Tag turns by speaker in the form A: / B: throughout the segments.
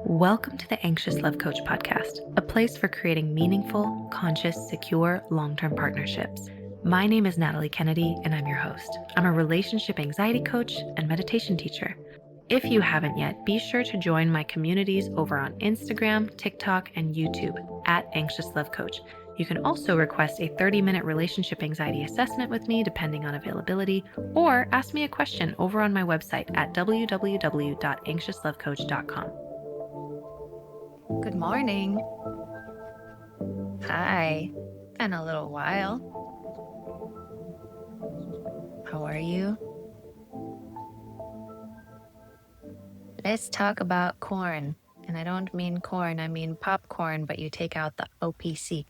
A: Welcome to the Anxious Love Coach podcast, a place for creating meaningful, conscious, secure, long-term partnerships. My name is Natalie Kennedy, and I'm your host. I'm a relationship anxiety coach and meditation teacher. If you haven't yet, be sure to join my communities over on Instagram, TikTok, and YouTube at Anxious Love Coach. You can also request a 30-minute relationship anxiety assessment with me, depending on availability, or ask me a question over on my website at www.anxiouslovecoach.com.
B: Good morning. Hi. Been a little while. How are you? Let's talk about corn. And I don't mean corn, I mean popcorn, but you take out the OPC.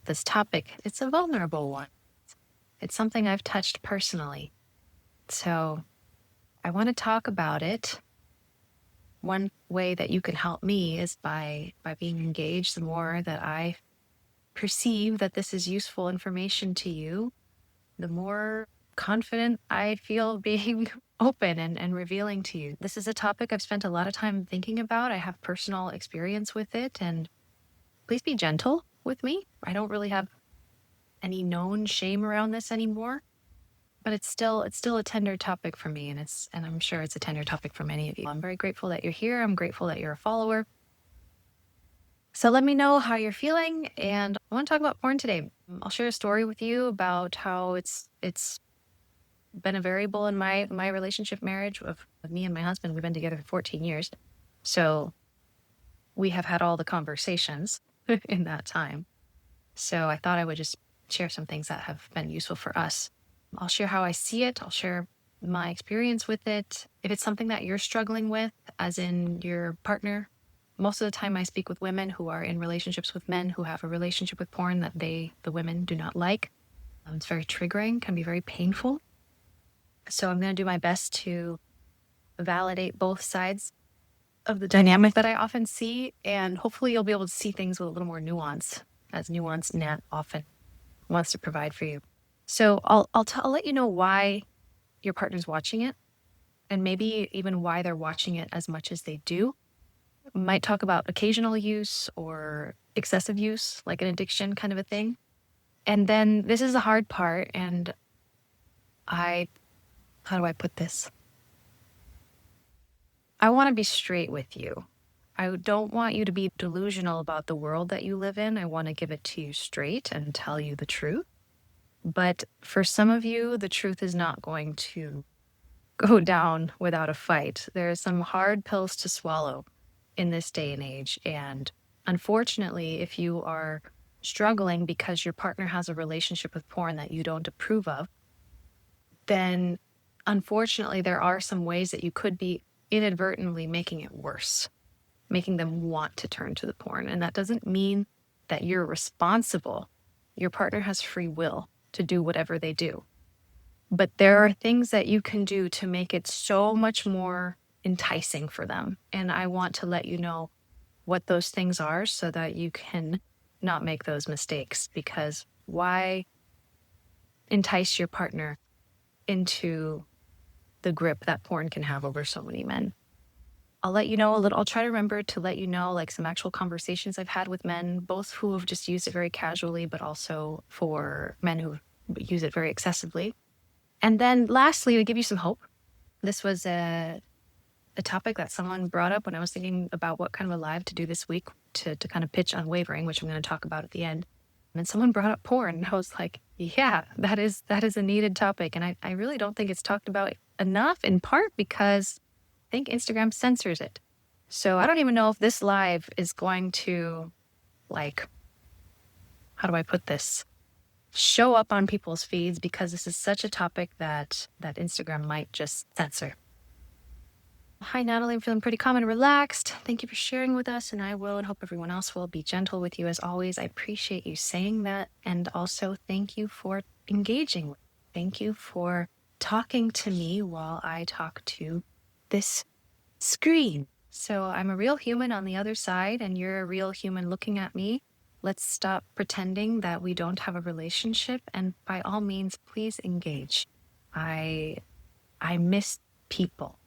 B: This topic, it's a vulnerable one. It's something I've touched personally. So I want to talk about it. One way that you can help me is by being engaged. The more that I perceive that this is useful information to you, the more confident I feel being open and revealing to you. This is a topic I've spent a lot of time thinking about. I have personal experience with it, and please be gentle with me. I don't really have any known shame around this anymore, but it's still a tender topic for me, and I'm sure it's a tender topic for many of you. I'm very grateful that you're here. I'm grateful that you're a follower. So let me know how you're feeling, and I want to talk about porn today. I'll share a story with you about how it's been a variable in my relationship marriage of me and my husband. We've been together for 14 years. So we have had all the conversations in that time. So I thought I would just share some things that have been useful for us. I'll share how I see it. I'll share my experience with it. If it's something that you're struggling with, as in your partner, most of the time I speak with women who are in relationships with men who have a relationship with porn that the women do not like. It's very triggering, can be very painful. So I'm going to do my best to validate both sides of the dynamic that I often see, and hopefully you'll be able to see things with a little more nuance, as nuance Nat often wants to provide for you. So I'll let you know why your partner's watching it, and maybe even why they're watching it as much as they do. Might talk about occasional use or excessive use, like an addiction kind of a thing. And then this is the hard part, and how do I put this? I want to be straight with you. I don't want you to be delusional about the world that you live in. I want to give it to you straight and tell you the truth. But for some of you, the truth is not going to go down without a fight. There are some hard pills to swallow in this day and age. And unfortunately, if you are struggling because your partner has a relationship with porn that you don't approve of, then unfortunately, there are some ways that you could be inadvertently making it worse, making them want to turn to the porn. And that doesn't mean that you're responsible. Your partner has free will to do whatever they do. But there are things that you can do to make it so much more enticing for them. And I want to let you know what those things are so that you can not make those mistakes. Because why entice your partner into the grip that porn can have over so many men? I'll let you know I'll try to remember to let you know like some actual conversations I've had with men, both who have just used it very casually, but also for men who use it very excessively. And then lastly, to give you some hope, this was a topic that someone brought up when I was thinking about what kind of a live to do this week to kind of pitch Unwavering, which I'm going to talk about at the end. And someone brought up porn, and I was like, yeah, that is a needed topic. And I really don't think it's talked about enough, in part because I think Instagram censors it. So I don't even know if this live is going to, like, how do I put this? Show up on people's feeds, because this is such a topic that Instagram might just censor. Hi, Natalie. I'm feeling pretty calm and relaxed. Thank you for sharing with us, and I will, and hope everyone else will, be gentle with you as always. I appreciate you saying that, and also thank you for engaging with me. Thank you for talking to me while I talk to this screen. So I'm a real human on the other side, and you're a real human looking at me. Let's stop pretending that we don't have a relationship, and by all means, please engage. I miss people.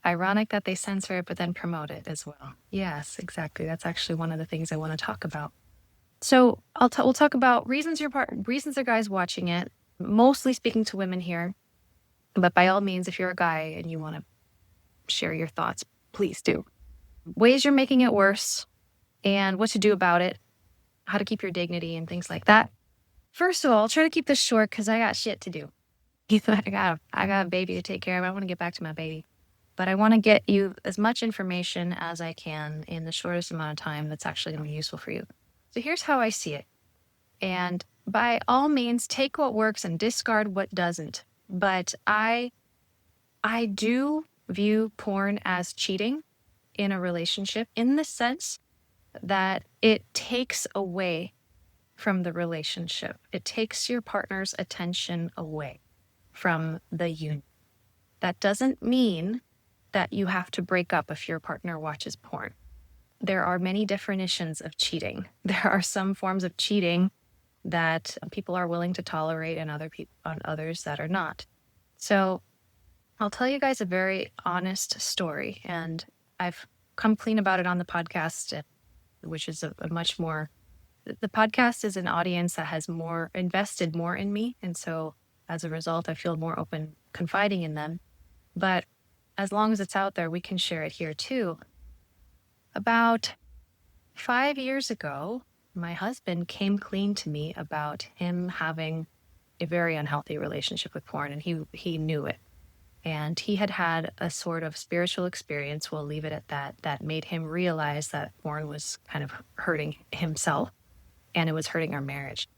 B: Ironic that they censor it, but then promote it as well. Yes, exactly. That's actually one of the things I want to talk about. So we'll talk about reasons reasons are guys watching it. Mostly speaking to women here, but by all means, if you're a guy and you want to share your thoughts, please do. Ways you're making it worse, and what to do about it, how to keep your dignity, and things like that. First of all, I'll try to keep this short because I got shit to do. I got a baby to take care of. I want to get back to my baby. But I want to get you as much information as I can in the shortest amount of time that's actually going to be useful for you. So here's how I see it. And by all means, take what works and discard what doesn't. But I do view porn as cheating in a relationship in the sense that it takes away from the relationship. It takes your partner's attention away from the union. That doesn't mean that you have to break up if your partner watches porn. There are many definitions of cheating. There are some forms of cheating that people are willing to tolerate and others that are not. So I'll tell you guys a very honest story, and I've come clean about it on the podcast, which is a much more, the podcast is an audience that has invested more in me. And so as a result, I feel more open confiding in them. But as long as it's out there, we can share it here too. About 5 years ago, my husband came clean to me about him having a very unhealthy relationship with porn, and he knew it. And he had a sort of spiritual experience, we'll leave it at that made him realize that porn was kind of hurting himself and it was hurting our marriage.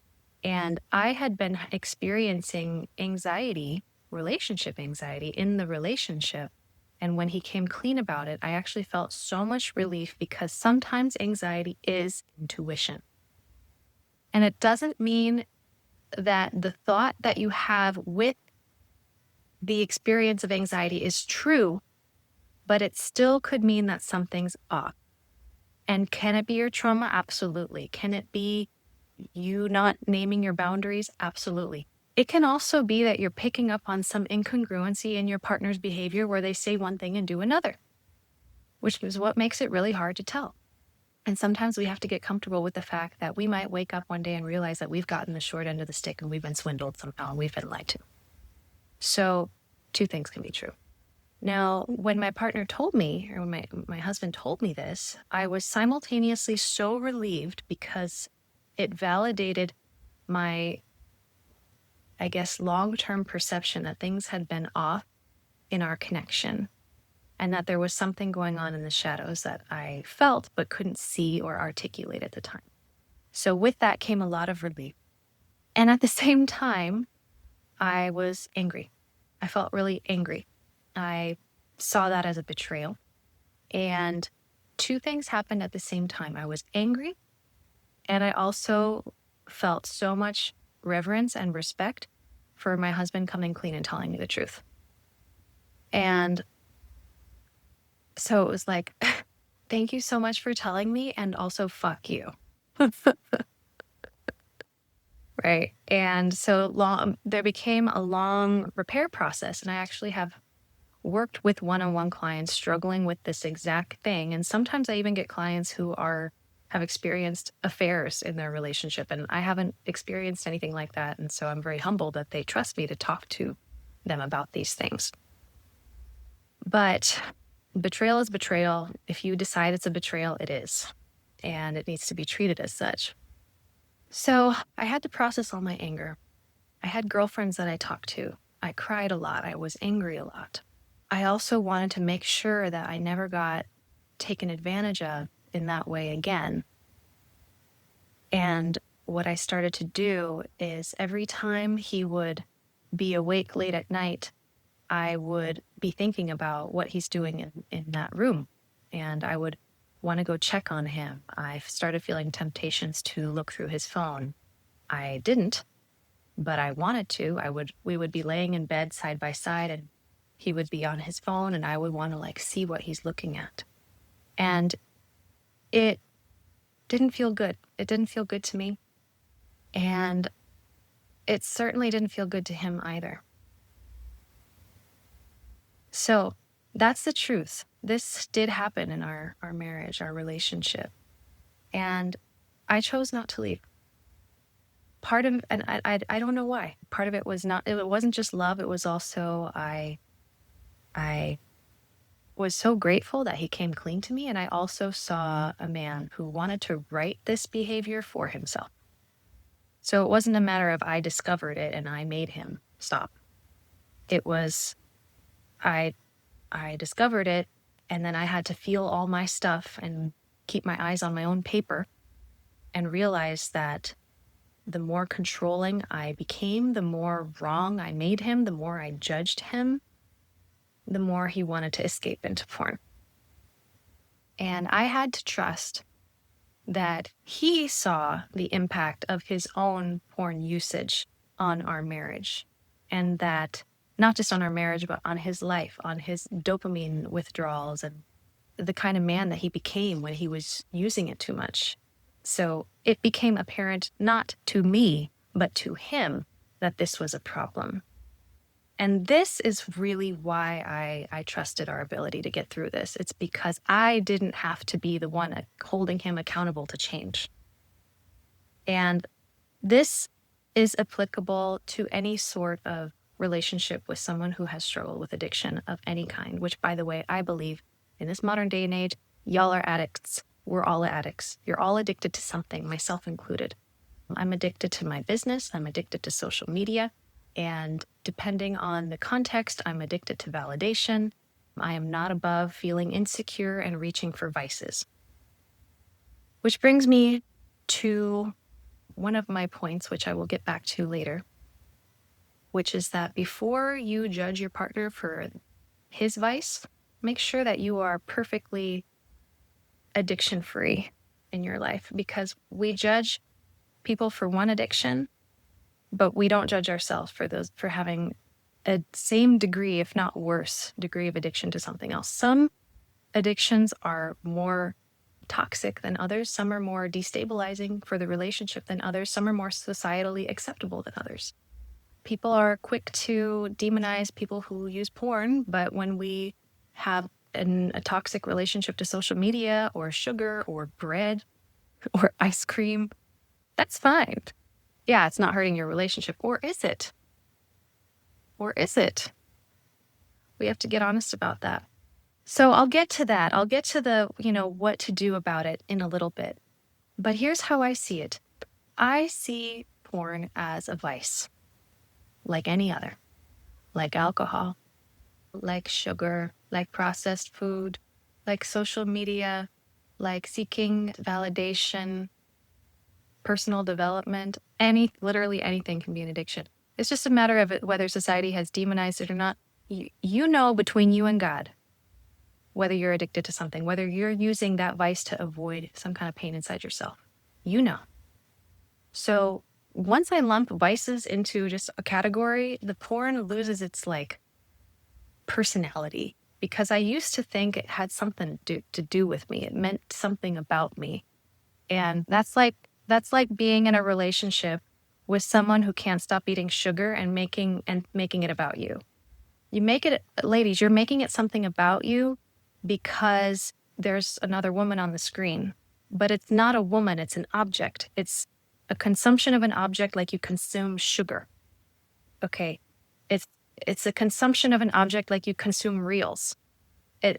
B: And I had been experiencing anxiety, relationship anxiety in the relationship. And when he came clean about it, I actually felt so much relief because sometimes anxiety is intuition. And it doesn't mean that the thought that you have with the experience of anxiety is true, but it still could mean that something's off. And can it be your trauma? Absolutely. Can it be you not naming your boundaries? Absolutely. It can also be that you're picking up on some incongruency in your partner's behavior where they say one thing and do another, which is what makes it really hard to tell. And sometimes we have to get comfortable with the fact that we might wake up one day and realize that we've gotten the short end of the stick and we've been swindled somehow and we've been lied to. So 2 things can be true. Now, when my partner told me, or when my husband told me this, I was simultaneously so relieved because it validated my, I guess, long-term perception that things had been off in our connection and that there was something going on in the shadows that I felt but couldn't see or articulate at the time. So with that came a lot of relief. And at the same time, I was angry. I felt really angry. I saw that as a betrayal. And 2 things happened at the same time. I was angry, and I also felt so much reverence and respect for my husband coming clean and telling me the truth. And so it was like, thank you so much for telling me, and also fuck you. Right. And so there became a long repair process. And I actually have worked with one-on-one clients struggling with this exact thing. And sometimes I even get clients who have experienced affairs in their relationship. And I haven't experienced anything like that. And so I'm very humbled that they trust me to talk to them about these things. But betrayal is betrayal. If you decide it's a betrayal, it is. And it needs to be treated as such. So I had to process all my anger. I had girlfriends that I talked to. I cried a lot. I was angry a lot. I also wanted to make sure that I never got taken advantage of in that way again. And what I started to do is every time he would be awake late at night, I would be thinking about what he's doing in that room. And I would want to go check on him. I started feeling temptations to look through his phone. I didn't, but I wanted to. We would be laying in bed side by side, and he would be on his phone, and I would want to see what he's looking at. And it didn't feel good. It didn't feel good to me. And it certainly didn't feel good to him either. So That's the truth. This did happen in our marriage, our relationship. And I chose not to leave. Part of, and I don't know why. Part of it was not, it wasn't just love. It was also, I was so grateful that he came clean to me. And I also saw a man who wanted to right this behavior for himself. So it wasn't a matter of I discovered it and I made him stop. It was, I discovered it, and then I had to feel all my stuff and keep my eyes on my own paper and realize that the more controlling I became, the more wrong I made him, the more I judged him, the more he wanted to escape into porn. And I had to trust that he saw the impact of his own porn usage on our marriage, and that not just on our marriage, but on his life, on his dopamine withdrawals and the kind of man that he became when he was using it too much. So it became apparent not to me, but to him that this was a problem. And this is really why I trusted our ability to get through this. It's because I didn't have to be the one holding him accountable to change. And this is applicable to any sort of relationship with someone who has struggled with addiction of any kind, which, by the way, I believe in this modern day and age, y'all are addicts. We're all addicts. You're all addicted to something, myself included. I'm addicted to my business. I'm addicted to social media. And depending on the context, I'm addicted to validation. I am not above feeling insecure and reaching for vices. Which brings me to one of my points, which I will get back to later, which is that before you judge your partner for his vice, make sure that you are perfectly addiction-free in your life, because we judge people for one addiction, but we don't judge ourselves for having a same degree, if not worse, degree of addiction to something else. Some addictions are more toxic than others. Some are more destabilizing for the relationship than others. Some are more societally acceptable than others. People are quick to demonize people who use porn, but when we have a toxic relationship to social media or sugar or bread or ice cream, that's fine. Yeah, it's not hurting your relationship. Or is it? Or is it? We have to get honest about that. So I'll get to that. I'll get to the, what to do about it in a little bit. But here's how I see it. I see porn as a vice, like any other, like alcohol, like sugar, like processed food, like social media, like seeking validation, personal development. Literally anything can be an addiction. It's just a matter of whether society has demonized it or not. You know, between you and God, whether you're addicted to something, whether you're using that vice to avoid some kind of pain inside yourself. You know. So once I lump vices into just a category, the porn loses its personality, because I used to think it had something to do with me. It meant something about me. And that's like being in a relationship with someone who can't stop eating sugar and making it about you. You make it, ladies, you're making it something about you because there's another woman on the screen. But it's not a woman, it's an object. It's a consumption of an object like you consume sugar. Okay. It's a consumption of an object like you consume reels.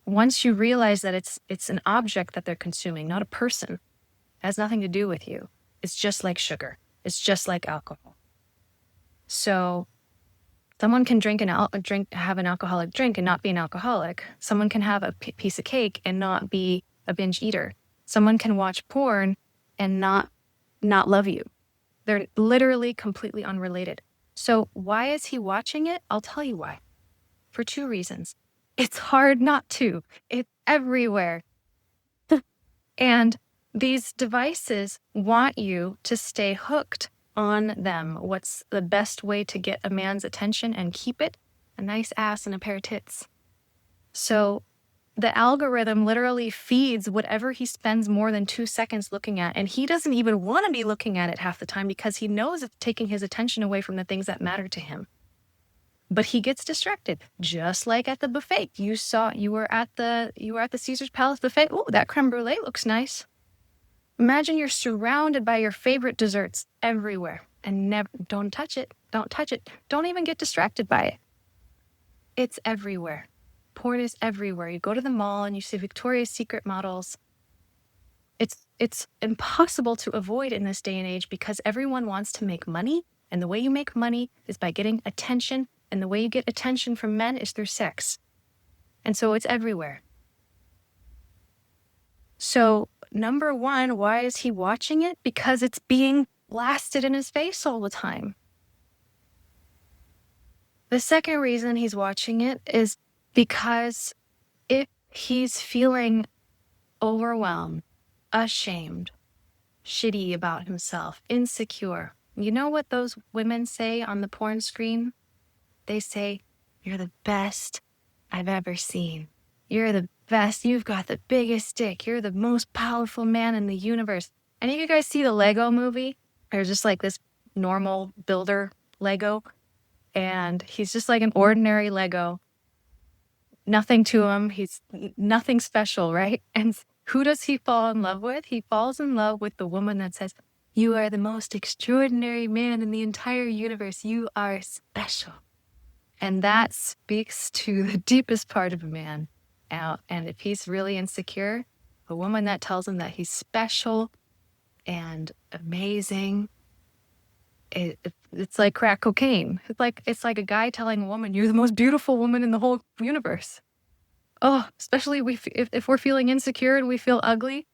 B: Once you realize that it's an object that they're consuming, not a person, it has nothing to do with you. It's just like sugar. It's just like alcohol. So someone can have an alcoholic drink and not be an alcoholic. Someone can have a piece of cake and not be a binge eater. Someone can watch porn and not love you. They're literally completely unrelated. So why is he watching it? I'll tell you why. For two reasons. It's hard not to. It's everywhere. And these devices want you to stay hooked on them. What's the best way to get a man's attention and keep it? A nice ass and a pair of tits. So the algorithm literally feeds whatever he spends more than 2 seconds looking at. And he doesn't even want to be looking at it half the time because he knows it's taking his attention away from the things that matter to him. But he gets distracted, just like at the buffet. You were at the Caesar's Palace buffet. Oh, that creme brulee looks nice. Imagine you're surrounded by your favorite desserts everywhere, and never don't touch it. Don't touch it. Don't even get distracted by it. It's everywhere. Porn is everywhere. You go to the mall and you see Victoria's Secret models. It's impossible to avoid in this day and age because everyone wants to make money, and the way you make money is by getting attention. And the way you get attention from men is through sex. And so it's everywhere. So, number one, why is he watching it? Because it's being blasted in his face all the time. The second reason he's watching it is because if he's feeling overwhelmed, ashamed, shitty about himself, insecure, you know what those women say on the porn screen? They say, "You're the best I've ever seen. You're the best. You've got the biggest dick. You're the most powerful man in the universe." Any of you guys see the Lego movie? There's just like this normal builder Lego, and he's just like an ordinary Lego. Nothing to him. He's nothing special, right? And who does he fall in love with? He falls in love with the woman that says, "You are the most extraordinary man in the entire universe. You are special." And that speaks to the deepest part of a man. And if he's really insecure, a woman that tells him that he's special and amazing, it's like crack cocaine. It's like a guy telling a woman, "You're the most beautiful woman in the whole universe." Oh, especially if we're feeling insecure and we feel ugly.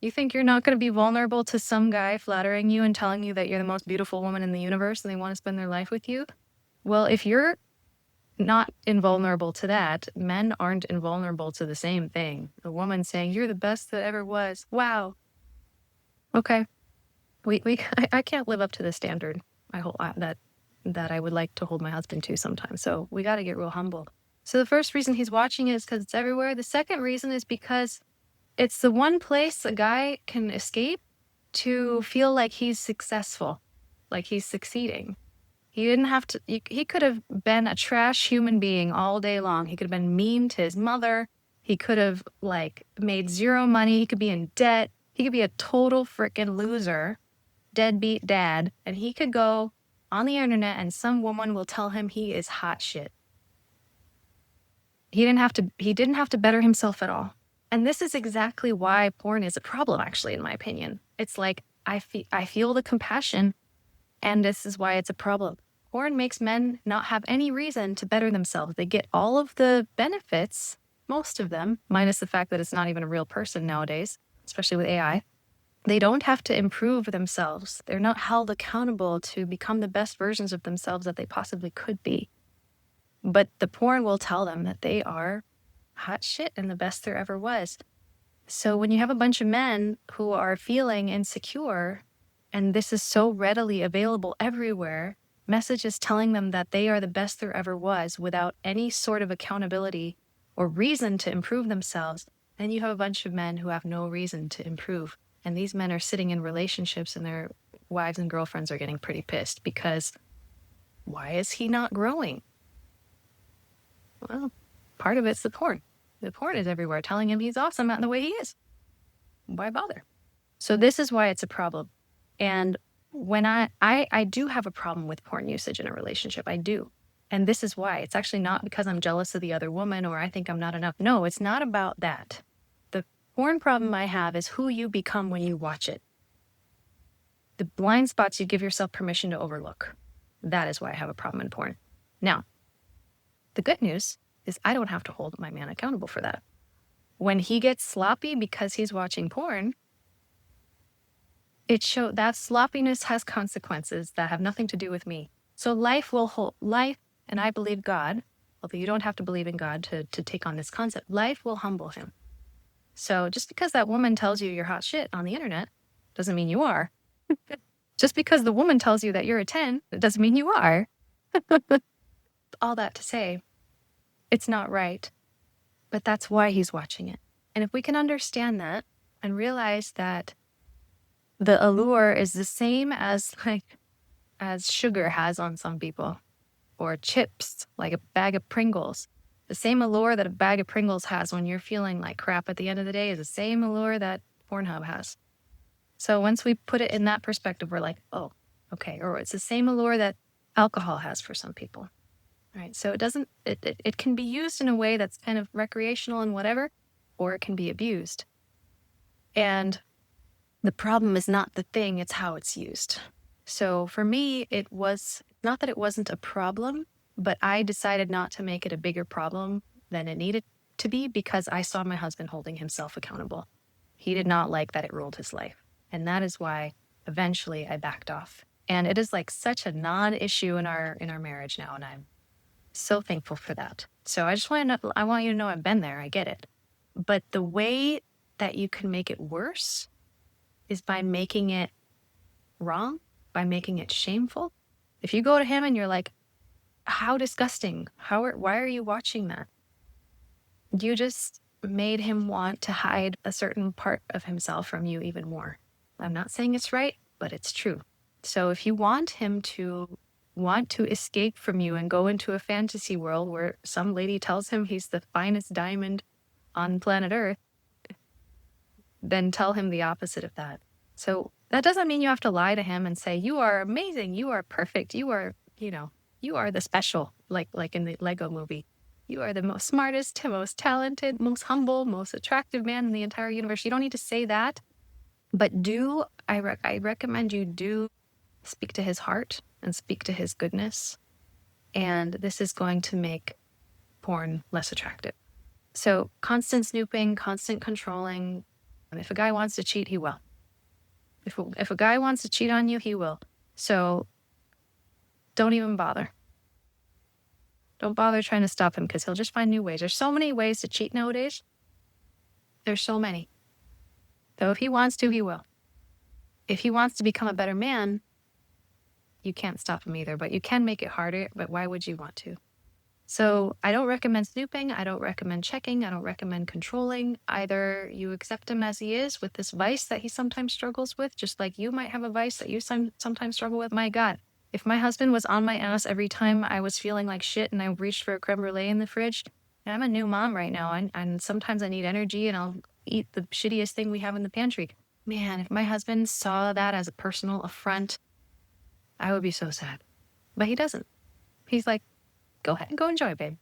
B: You think you're not going to be vulnerable to some guy flattering you and telling you that you're the most beautiful woman in the universe and they want to spend their life with you? Well, if you're not invulnerable to that, men aren't invulnerable to the same thing. A woman saying, "You're the best that ever was." Wow. Okay. I can't live up to the standard that I would like to hold my husband to sometimes. So we got to get real humble. So the first reason he's watching it is because it's everywhere. The second reason is because it's the one place a guy can escape to feel like he's successful, like he's succeeding. He didn't have to, he could have been a trash human being all day long. He could have been mean to his mother. He could have made zero money. He could be in debt. He could be a total freaking loser, deadbeat dad. And he could go on the internet and some woman will tell him he is hot shit. He didn't have to better himself at all. And this is exactly why porn is a problem, actually, in my opinion. It's like, I feel the compassion, and this is why it's a problem. Porn makes men not have any reason to better themselves. They get all of the benefits, most of them, minus the fact that it's not even a real person nowadays, especially with AI. They don't have to improve themselves. They're not held accountable to become the best versions of themselves that they possibly could be. But the porn will tell them that they are hot shit and the best there ever was. So when you have a bunch of men who are feeling insecure, and this is so readily available everywhere, messages telling them that they are the best there ever was without any sort of accountability or reason to improve themselves, then you have a bunch of men who have no reason to improve. And these men are sitting in relationships and their wives and girlfriends are getting pretty pissed because why is he not growing? Well, part of it's the porn. The porn is everywhere telling him he's awesome at the way he is. Why bother? So this is why it's a problem. And when I do have a problem with porn usage in a relationship, I do. And this is why. It's actually not because I'm jealous of the other woman or I think I'm not enough. No, it's not about that. The porn problem I have is who you become when you watch it. The blind spots you give yourself permission to overlook. That is why I have a problem in porn. Now, the good news is I don't have to hold my man accountable for that. When he gets sloppy because he's watching porn, that sloppiness has consequences that have nothing to do with me. So life, and I believe God, although you don't have to believe in God to take on this concept, life will humble him. So just because that woman tells you you're hot shit on the internet doesn't mean you are. Just because the woman tells you that you're a 10, it doesn't mean you are. All that to say, it's not right. But that's why he's watching it. And if we can understand that and realize that the allure is the same as sugar has on some people. or chips, like a bag of Pringles. The same allure that a bag of Pringles has when you're feeling like crap at the end of the day is the same allure that Pornhub has. So once we put it in that perspective, we're like, oh, okay. Or it's the same allure that alcohol has for some people. Right. So it can be used in a way that's kind of recreational and whatever, or it can be abused. And the problem is not the thing, it's how it's used. So for me, it was not that it wasn't a problem, but I decided not to make it a bigger problem than it needed to be because I saw my husband holding himself accountable. He did not like that it ruled his life. And that is why eventually I backed off. And it is like such a non-issue in our marriage now, and I'm so thankful for that. So I want you to know I've been there. I get it. But the way that you can make it worse is by making it wrong, by making it shameful. If you go to him and you're like, how disgusting, why are you watching that? You just made him want to hide a certain part of himself from you even more. I'm not saying it's right, but it's true. So if you want him to want to escape from you and go into a fantasy world where some lady tells him he's the finest diamond on planet Earth, then tell him the opposite of that. So that doesn't mean you have to lie to him and say, you are amazing, you are perfect, you are the special, like in the Lego movie. You are the most smartest, most talented, most humble, most attractive man in the entire universe. You don't need to say that, but I recommend you do speak to his heart and speak to his goodness. And this is going to make porn less attractive. So constant snooping, constant controlling. If a guy wants to cheat, he will. If a guy wants to cheat on you, he will. So don't even bother. Don't bother trying to stop him because he'll just find new ways. There's so many ways to cheat nowadays. There's so many. So if he wants to, he will. If he wants to become a better man, you can't stop him either, but you can make it harder. But why would you want to? So I don't recommend snooping. I don't recommend checking. I don't recommend controlling. Either you accept him as he is with this vice that he sometimes struggles with, just like you might have a vice that you sometimes struggle with. My God, if my husband was on my ass every time I was feeling like shit and I reached for a creme brulee in the fridge, and I'm a new mom right now, and sometimes I need energy and I'll eat the shittiest thing we have in the pantry. Man, if my husband saw that as a personal affront, I would be so sad. But he doesn't. He's like, go ahead and go enjoy, babe.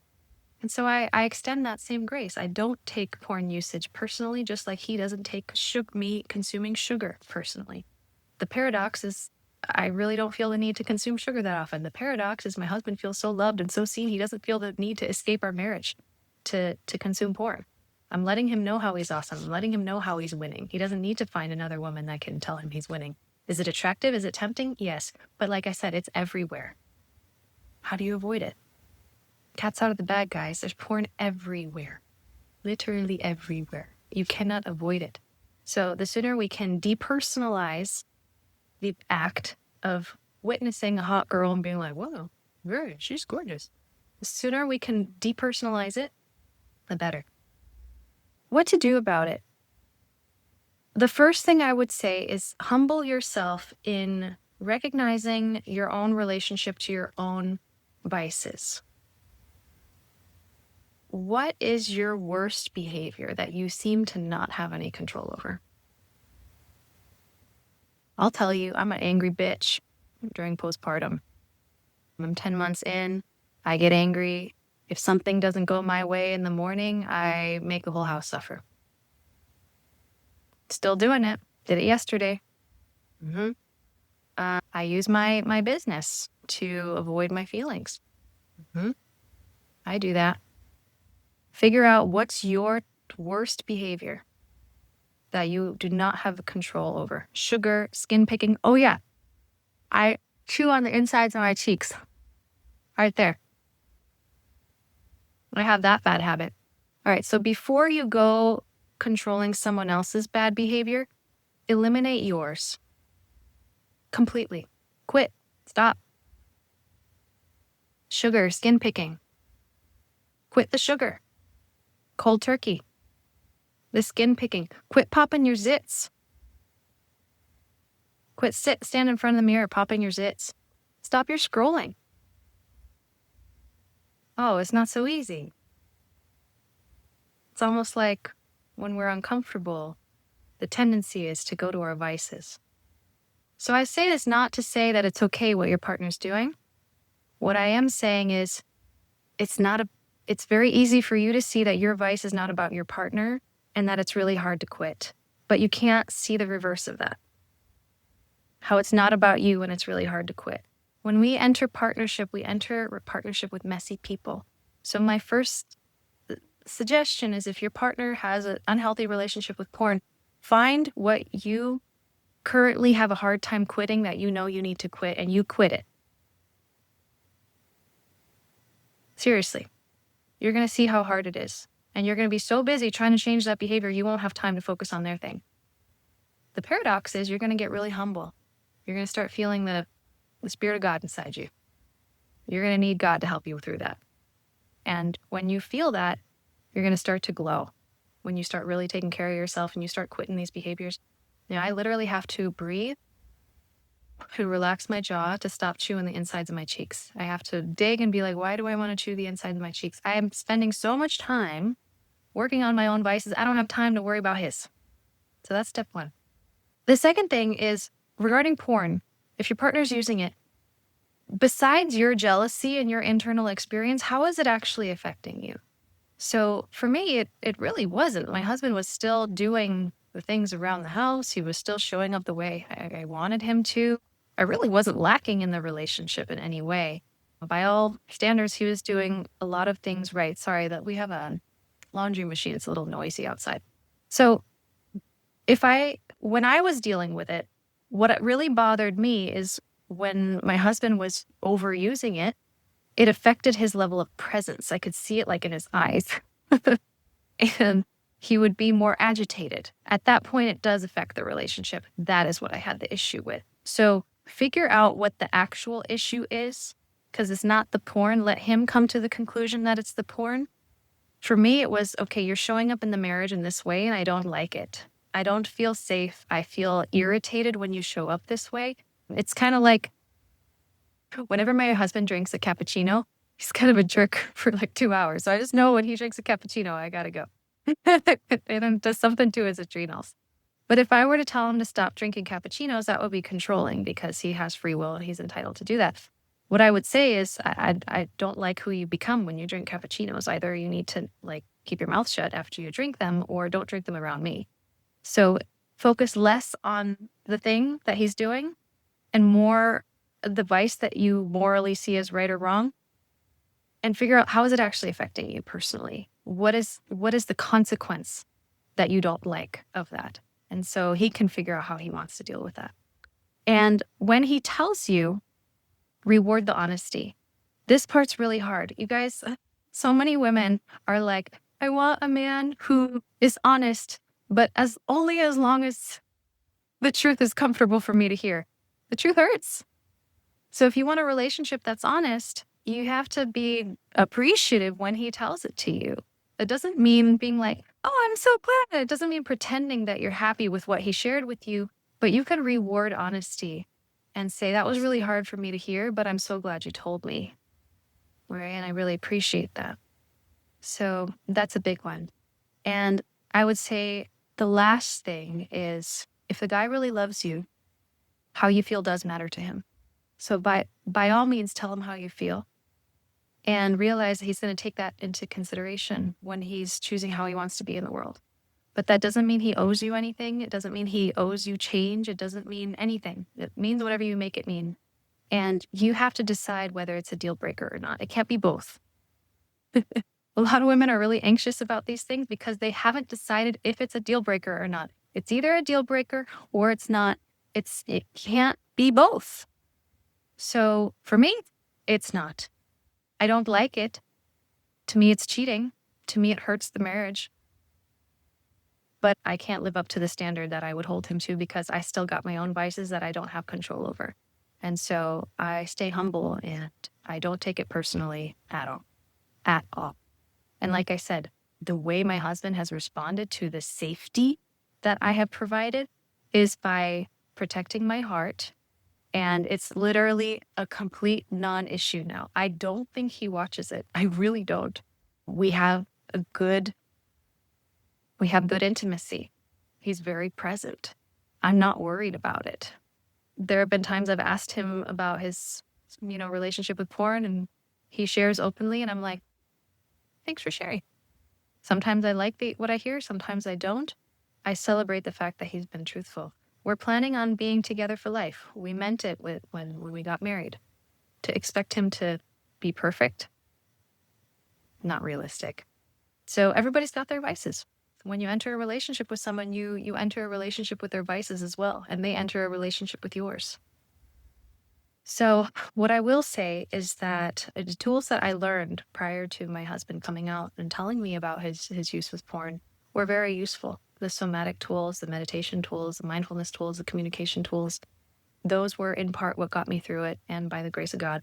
B: And so I extend that same grace. I don't take porn usage personally, just like he doesn't take me consuming sugar personally. The paradox is I really don't feel the need to consume sugar that often. The paradox is my husband feels so loved and so seen, he doesn't feel the need to escape our marriage to consume porn. I'm letting him know how he's awesome. I'm letting him know how he's winning. He doesn't need to find another woman that can tell him he's winning. Is it attractive? Is it tempting? Yes. But like I said, it's everywhere. How do you avoid it? Cat's out of the bag, guys. There's porn everywhere. Literally everywhere. You cannot avoid it. So the sooner we can depersonalize the act of witnessing a hot girl and being like, whoa, she's gorgeous. The sooner we can depersonalize it, the better. What to do about it? The first thing I would say is humble yourself in recognizing your own relationship to your own vices. What is your worst behavior that you seem to not have any control over? I'll tell you, I'm an angry bitch during postpartum. I'm 10 months in. I get angry. If something doesn't go my way in the morning, I make the whole house suffer. Still doing it. Did it yesterday. I use my business to avoid my feelings. I do that. Figure out what's your worst behavior that you do not have control over. Sugar, skin picking. Oh yeah, I chew on the insides of my cheeks. Right there. I have that bad habit. All right, so before you go controlling someone else's bad behavior, eliminate yours. Completely. Quit. Stop. Sugar, skin picking. Quit the sugar. Cold turkey. The skin picking. Quit popping your zits. Stand in front of the mirror popping your zits. Stop your scrolling. Oh, it's not so easy. It's almost like when we're uncomfortable, the tendency is to go to our vices. So I say this not to say that it's okay what your partner's doing. What I am saying is it's very easy for you to see that your vice is not about your partner and that it's really hard to quit. But you can't see the reverse of that. How it's not about you and it's really hard to quit. When we enter partnership, we enter a partnership with messy people. So my first suggestion is if your partner has an unhealthy relationship with porn, find what you currently have a hard time quitting that you know you need to quit, and you quit it. Seriously. You're going to see how hard it is. And you're going to be so busy trying to change that behavior, you won't have time to focus on their thing. The paradox is you're going to get really humble. You're going to start feeling the Spirit of God inside you. You're going to need God to help you through that. And when you feel that, you're going to start to glow. When you start really taking care of yourself and you start quitting these behaviors. I literally have to breathe, to relax my jaw, to stop chewing the insides of my cheeks. I have to dig and be like, why do I want to chew the insides of my cheeks? I am spending so much time working on my own vices. I don't have time to worry about his. So that's step one. The second thing is regarding porn. If your partner's using it, besides your jealousy and your internal experience, how is it actually affecting you? So for me, it really wasn't. My husband was still doing the things around the house. He was still showing up the way I wanted him to. I really wasn't lacking in the relationship in any way. By all standards, he was doing a lot of things right. Sorry that we have a laundry machine. It's a little noisy outside. So when I was dealing with it, what really bothered me is when my husband was overusing it, it affected his level of presence. I could see it like in his eyes. And he would be more agitated. At that point, it does affect the relationship. That is what I had the issue with. So figure out what the actual issue is, because it's not the porn. Let him come to the conclusion that it's the porn. For me, it was, okay, you're showing up in the marriage in this way, and I don't like it. I don't feel safe. I feel irritated when you show up this way. It's kind of like whenever my husband drinks a cappuccino, he's kind of a jerk for like 2 hours. So I just know when he drinks a cappuccino, I got to go. It does something to his adrenals. But if I were to tell him to stop drinking cappuccinos, that would be controlling because he has free will and he's entitled to do that. What I would say is I don't like who you become when you drink cappuccinos. Either you need to keep your mouth shut after you drink them or don't drink them around me. So focus less on the thing that he's doing and more the vice that you morally see as right or wrong, and figure out how is it actually affecting you personally? What is the consequence that you don't like of that? And so he can figure out how he wants to deal with that. And when he tells you, reward the honesty. This part's really hard. You guys, so many women are like, I want a man who is honest, but only as long as the truth is comfortable for me to hear. The truth hurts. So if you want a relationship that's honest, you have to be appreciative when he tells it to you. It doesn't mean being like, oh, I'm so glad. It doesn't mean pretending that you're happy with what he shared with you, but you can reward honesty and say, that was really hard for me to hear, but I'm so glad you told me. Right? And I really appreciate that. So that's a big one. And I would say the last thing is, if the guy really loves you, how you feel does matter to him. So by all means, tell him how you feel and realize that he's going to take that into consideration when he's choosing how he wants to be in the world. But that doesn't mean he owes you anything. It doesn't mean he owes you change. It doesn't mean anything. It means whatever you make it mean. And you have to decide whether it's a deal breaker or not. It can't be both. A lot of women are really anxious about these things because they haven't decided if it's a deal breaker or not. It's either a deal breaker or it's not. It can't be both. So for me, it's not. I don't like it. To me, it's cheating. To me, it hurts the marriage. But I can't live up to the standard that I would hold him to because I still got my own vices that I don't have control over. And so I stay humble and I don't take it personally at all. At all. And like I said, the way my husband has responded to the safety that I have provided is by protecting my heart And it's literally a complete non-issue now. I don't think he watches it. I really don't. We have good intimacy. He's very present. I'm not worried about it. There have been times I've asked him about his, relationship with porn, and he shares openly, and I'm like, thanks for sharing. Sometimes I like what I hear, sometimes I don't. I celebrate the fact that he's been truthful. We're planning on being together for life. We meant it when we got married. To expect him to be perfect, not realistic. So everybody's got their vices. When you enter a relationship with someone, you enter a relationship with their vices as well, and they enter a relationship with yours. So what I will say is that the tools that I learned prior to my husband coming out and telling me about his use with porn were very useful. The somatic tools, the meditation tools, the mindfulness tools, the communication tools, those were in part what got me through it, and by the grace of God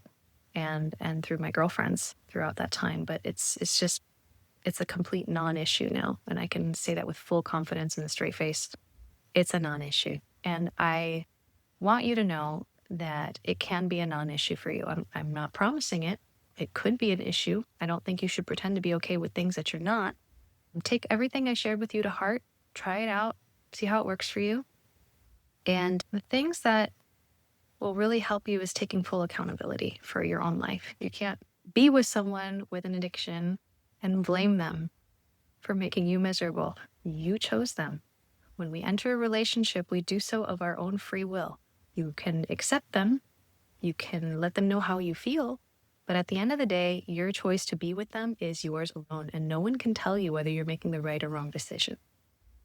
B: and through my girlfriends throughout that time. But it's a complete non-issue now. And I can say that with full confidence and a straight face. It's a non-issue. And I want you to know that it can be a non-issue for you. I'm not promising it. It could be an issue. I don't think you should pretend to be okay with things that you're not. Take everything I shared with you to heart. Try it out. See how it works for you. And the things that will really help you is taking full accountability for your own life. You can't be with someone with an addiction and blame them for making you miserable. You chose them. When we enter a relationship, we do so of our own free will. You can accept them. You can let them know how you feel. But at the end of the day, your choice to be with them is yours alone. And no one can tell you whether you're making the right or wrong decision.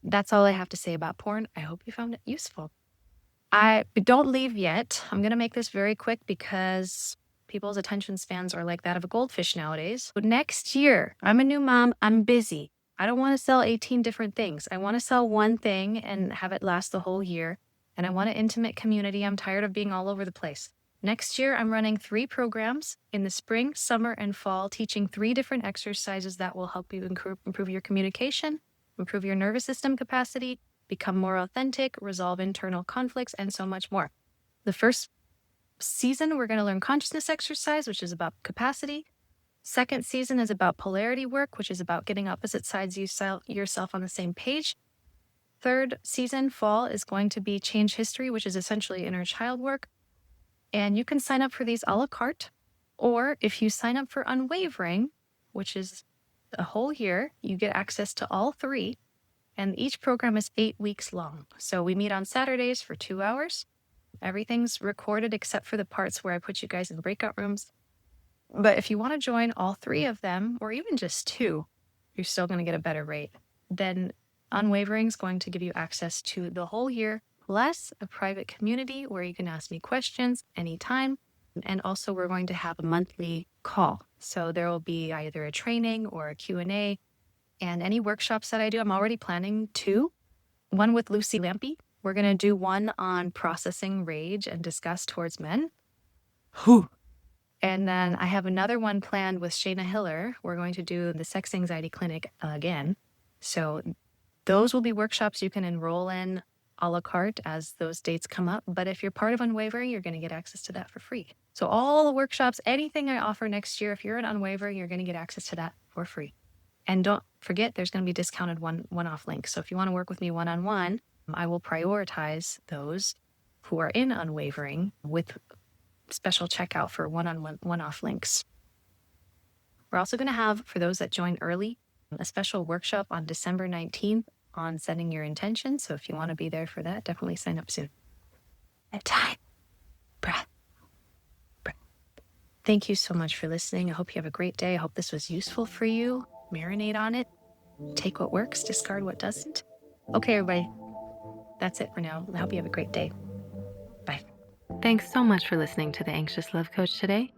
B: That's all I have to say about porn. I hope you found it useful. Don't leave yet. I'm going to make this very quick because people's attention spans are like that of a goldfish nowadays. But next year, I'm a new mom. I'm busy. I don't want to sell 18 different things. I want to sell one thing and have it last the whole year. And I want an intimate community. I'm tired of being all over the place. Next year, I'm running 3 programs in the spring, summer, and fall, teaching 3 different exercises that will help you improve your communication, improve your nervous system capacity, become more authentic, resolve internal conflicts, and so much more. The first season, we're going to learn consciousness exercise, which is about capacity. Second season is about polarity work, which is about getting opposite sides of yourself on the same page. Third season, fall, is going to be change history, which is essentially inner child work. And you can sign up for these a la carte, or if you sign up for Unwavering, which is a whole year, you get access to all 3. And each program is 8 weeks long. So we meet on Saturdays for 2 hours. Everything's recorded except for the parts where I put you guys in breakout rooms. But if you want to join all 3 of them, or even just 2, you're still going to get a better rate. Then Unwavering is going to give you access to the whole year, plus a private community where you can ask me questions anytime. And also we're going to have a monthly call. So there will be either a training or a Q&A. And any workshops that I do, I'm already planning 2. One with Lucy Lampy. We're going to do one on processing rage and disgust towards men. Whew. And then I have another one planned with Shayna Hiller. We're going to do the sex anxiety clinic again. So those will be workshops you can enroll in a la carte as those dates come up. But if you're part of Unwavering, you're going to get access to that for free. So all the workshops, anything I offer next year, if you're an Unwavering, you're going to get access to that for free. And don't forget, there's going to be discounted one-off links. So if you want to work with me one-on-one, I will prioritize those who are in Unwavering with special checkout for one-off links. We're also going to have, for those that join early, a special workshop on December 19th on setting your intention. So if you want to be there for that, definitely sign up soon. At time, breath. Thank you so much for listening. I hope you have a great day. I hope this was useful for you. Marinate on it. Take what works, discard what doesn't. Okay, everybody. That's it for now. I hope you have a great day. Bye.
A: Thanks so much for listening to The Anxious Love Coach today.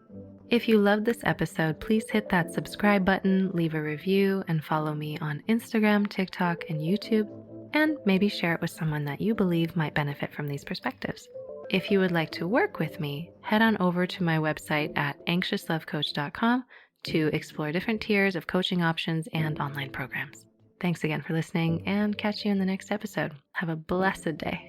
A: If you loved this episode, please hit that subscribe button, leave a review, and follow me on Instagram, TikTok, and YouTube, and maybe share it with someone that you believe might benefit from these perspectives. If you would like to work with me, head on over to my website at anxiouslovecoach.com to explore different tiers of coaching options and online programs. Thanks again for listening, and catch you in the next episode. Have a blessed day.